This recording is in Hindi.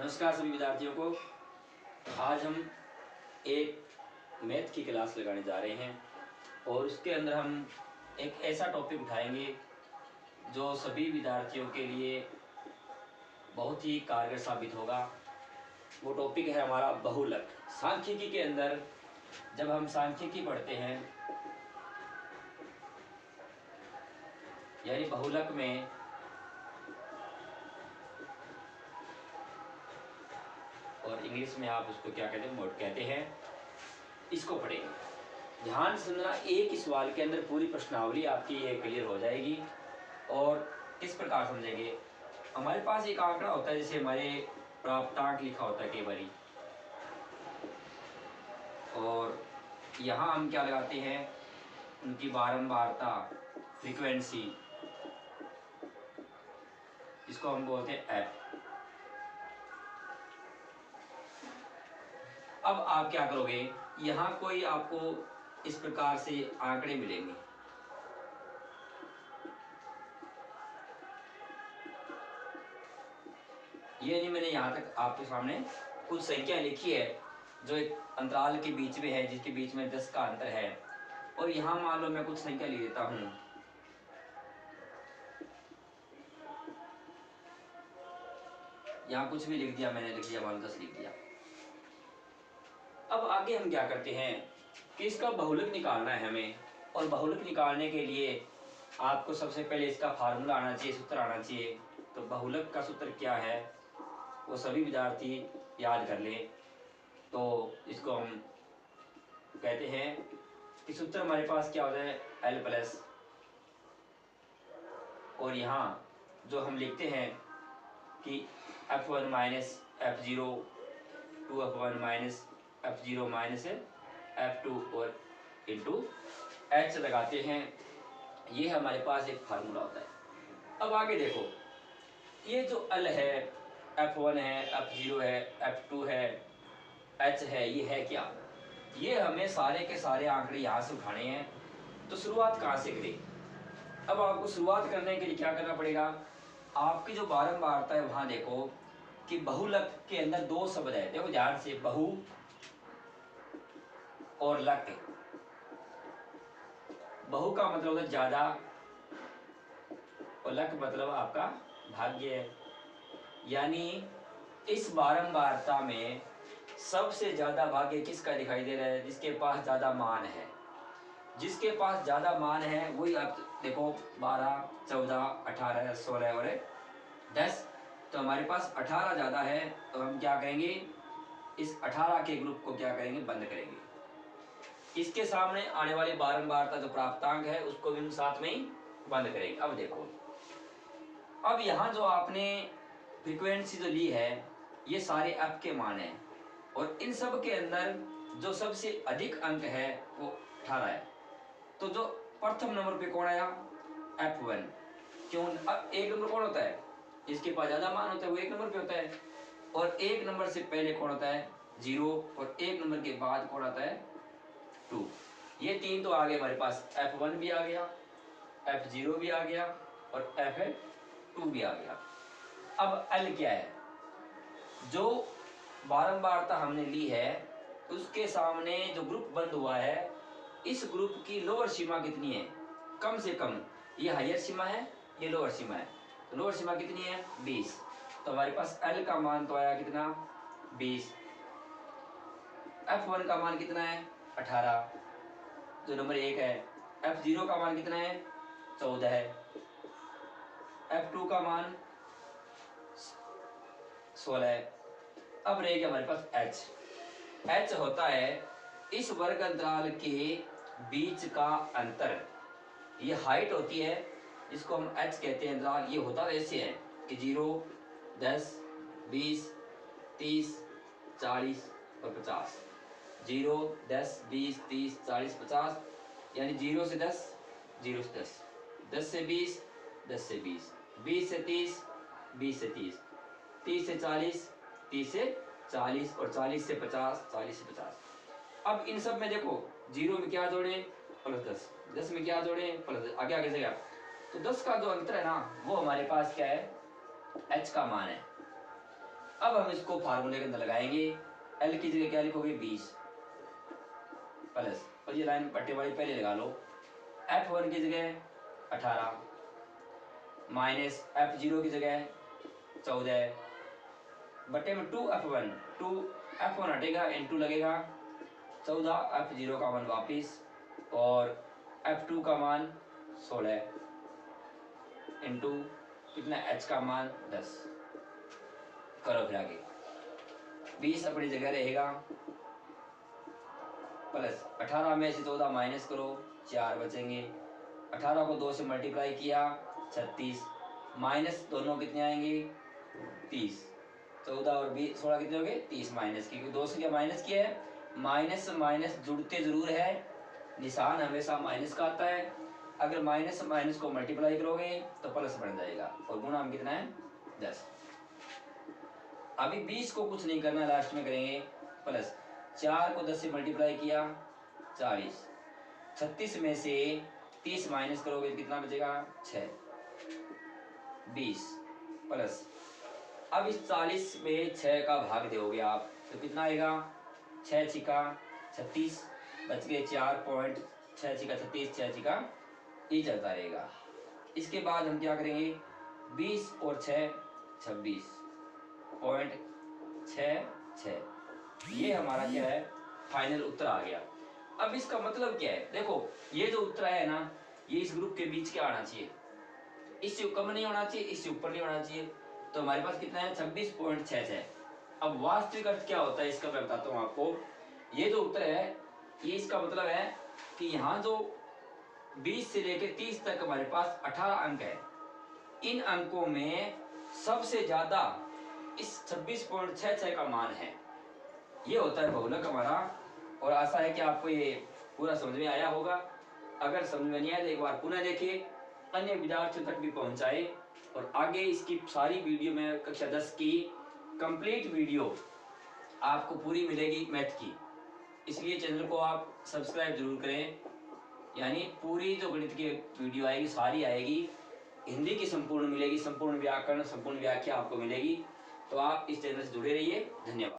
नमस्कार सभी विद्यार्थियों को। आज हम एक मैथ की क्लास लगाने जा रहे हैं और उसके अंदर हम एक ऐसा टॉपिक उठाएंगे जो सभी विद्यार्थियों के लिए बहुत ही कारगर साबित होगा। वो टॉपिक है हमारा बहुलक। सांख्यिकी के अंदर जब हम सांख्यिकी पढ़ते हैं यानी बहुलक में और इंग्लिश में आप उसको क्या कहते हैं, मोड कहते हैं, इसको पढ़ेंगे। ध्यान से सुनना, एक ही सवाल के अंदर पूरी प्रश्नावली आपकी ये क्लियर हो जाएगी। और किस प्रकार समझेंगे, हमारे पास एक आंकड़ा होता है, जैसे हमारे प्राप्तांक लिखा होता है कई बारी, और यहाँ हम क्या लगाते हैं, उनकी बारंबारता, फ्रीक्वेंसी, इसको हम बोलते हैं एफ। अब आप क्या करोगे, यहाँ कोई आपको इस प्रकार से आंकड़े मिलेंगे। ये नहीं, मैंने यहाँ तक आपके सामने कुछ संख्या लिखी है जो एक अंतराल के बीच में है, जिसके बीच में 10 का अंतर है। और यहाँ मान लो मैं कुछ संख्या लिख देता हूँ, यहाँ कुछ भी लिख दिया, मैंने लिख दिया, मान लो 10 लिख दिया। अब आगे हम क्या करते हैं कि इसका बहुलक निकालना है हमें, और बहुलक निकालने के लिए आपको सबसे पहले इसका फार्मूला आना चाहिए, सूत्र आना चाहिए। तो बहुलक का सूत्र क्या है वो सभी विद्यार्थी याद कर लें। तो इसको हम कहते हैं कि सूत्र हमारे पास क्या होता है, L प्लस, और यहाँ जो हम लिखते हैं कि F1 minus F0 2F1 minus F0 minus F2 और इंटू H लगाते हैं। ये हमारे पास एक फार्मूला होता है। अब आगे देखो, ये जो L है, F1 है, F0 है, F2 है, H है, ये है क्या? ये हमें सारे के सारे आंकड़े यहाँ से उठाने हैं। तो शुरुआत कहाँ से करें? अब आपको शुरुआत करने के लिए क्या करना पड़ेगा, आपकी जो बारंबारता है वहाँ देखो कि बहुलक के अंदर दो शब्द है। देखो ध्यान से, बहु और लक। बहु का मतलब है ज्यादा और लक मतलब आपका भाग्य है। यानी इस बारंबारता में सबसे ज्यादा भाग्य किसका दिखाई दे रहा है, जिसके पास ज्यादा मान है। जिसके पास ज्यादा मान है वही आप देखो 12 14 18 16 और 10। तो हमारे पास 18 ज्यादा है, तो हम क्या करेंगे, इस 18 के ग्रुप को क्या करेंगे, बंद करेंगे। इसके सामने आने वाली बारंबारता जो प्राप्तांक है उसको भी हम साथ में ही बंद करेंगे। अब देखो, अब यहाँ जो आपने फ्रीक्वेंसी जो ली है, ये सारे एफ के मान है, और इन सब के अंदर जो सबसे अधिक अंक है वो 18 है। तो जो प्रथम नंबर पे कौन आया, F1। क्यों? अब एक नंबर कौन होता है, इसके पास ज्यादा मान होता है, वो एक नंबर पे होता है। और एक नंबर से पहले कौन होता है, 0, और एक नंबर के बाद कौन आता है, 2। ये तीन तो आ गए हमारे पास, F1 भी आ गया, F0 भी आ गया, और F2 भी आ गया। अब L क्या है, जो बारंबारता हमने ली है उसके सामने जो ग्रुप बंद हुआ है, इस ग्रुप की लोअर सीमा कितनी है, कम से कम। ये हायर सीमा है, ये लोअर सीमा है। तो लोअर सीमा कितनी है, 20। तो हमारे पास L का मान तो आया कितना, 20। F1 का मान कितना है, 18, जो नंबर 1 है। F0 का मान कितना है, 14 है। F2 का मान 16 है। अब रह गया हमारे पास H। H होता है इस वर्ग अंतराल के बीच का अंतर। ये हाइट होती है, जिसको हम H कहते हैं अंतराल। ये होता वैसे है कि 0 10 20 30 40 और 50। 0 10 20 30 40 50, यानी 0 से 10 0 से 10 10 से 20 10 से 20 20 से 30 20 से 30 30 से 40 30 से 40 और 40 से 50 40 से 50। अब इन सब में देखो, 0 में क्या जोड़े, +10, 10 में क्या जोड़े, +10, आगे आगे से गया। तो 10 का जो अंतर है ना, वो हमारे पास क्या है, H का मान है। अब हम इसको फार्मूले के अंदर लगाएंगे। एल की जगह क्या लिखोगे 20 प्लस, और ये लाइन पट्टे वाली पहले लगा लो, F1 की जगह 18 माइनस F0 की जगह 14 बटे में 2F1, 2F1 हटेगा, N2 लगेगा 14, F0 का मान वापिस, और F2 का मान 16 इंटू कितना H का मान 10। करो फिर आगे, 20 अपनी जगह रहेगा प्लस 18 में से 14 माइनस करो 4 बचेंगे, 18 को 2 से मल्टीप्लाई किया 36 माइनस दोनों कितने आएंगे 30, 14 और 20 16 कितने हो गए 30 माइनस, क्योंकि 2 से क्या माइनस किया है, माइनस माइनस जुड़ते जरूर है, निशान हमेशा माइनस का आता है। अगर माइनस माइनस को मल्टीप्लाई करोगे तो प्लस बन जाएगा, और गुणा हम कितना है 10। अभी 20 को कुछ नहीं करना, लास्ट में करेंगे प्लस 4 को 10 से मल्टीप्लाई किया 40, 36 में से 30 माइनस करोगे तो कितना बचेगा 6, 20 प्लस, अब इस 40 में 6 का भाग दोगे आप तो कितना आएगा 6 छिका 36, बच गए 4 पॉइंट, 6 छिका 36, 6 छिका ये चलता रहेगा। इसके बाद हम क्या करेंगे 20 और 6 26 पॉइंट 6 ये हमारा क्या है फाइनल उत्तर आ गया। अब इसका मतलब क्या है, देखो ये जो उत्तर है ना, ये इस ग्रुप के बीच क्या आना चाहिए, इससे कम नहीं होना चाहिए, इससे ऊपर नहीं होना चाहिए, तो हमारे पास कितना है 26.66। अब वास्तविक अर्थ क्या होता है इसका मैं बताता हूँ आपको। ये जो उत्तर है ये इसका मतलब है कि यहाँ जो 20 से लेकर 30 तक हमारे पास 18 अंक है, इन अंकों में सबसे ज्यादा इस 26.66 का मान है। ये होता है बहुलक हमारा, और आशा है कि आपको ये पूरा समझ में आया होगा। अगर समझ में नहीं आया तो एक बार पुनः देखिए, अन्य विद्यार्थियों तक भी पहुंचाए, और आगे इसकी सारी वीडियो में कक्षा 10 की कंप्लीट वीडियो आपको पूरी मिलेगी मैथ की, इसलिए चैनल को आप सब्सक्राइब जरूर करें। यानी पूरी जो गणित की वीडियो आएगी सारी आएगी, हिंदी की संपूर्ण मिलेगी, संपूर्ण व्याकरण संपूर्ण व्याख्या आपको मिलेगी। तो आप इस चैनल से जुड़े रहिए। धन्यवाद।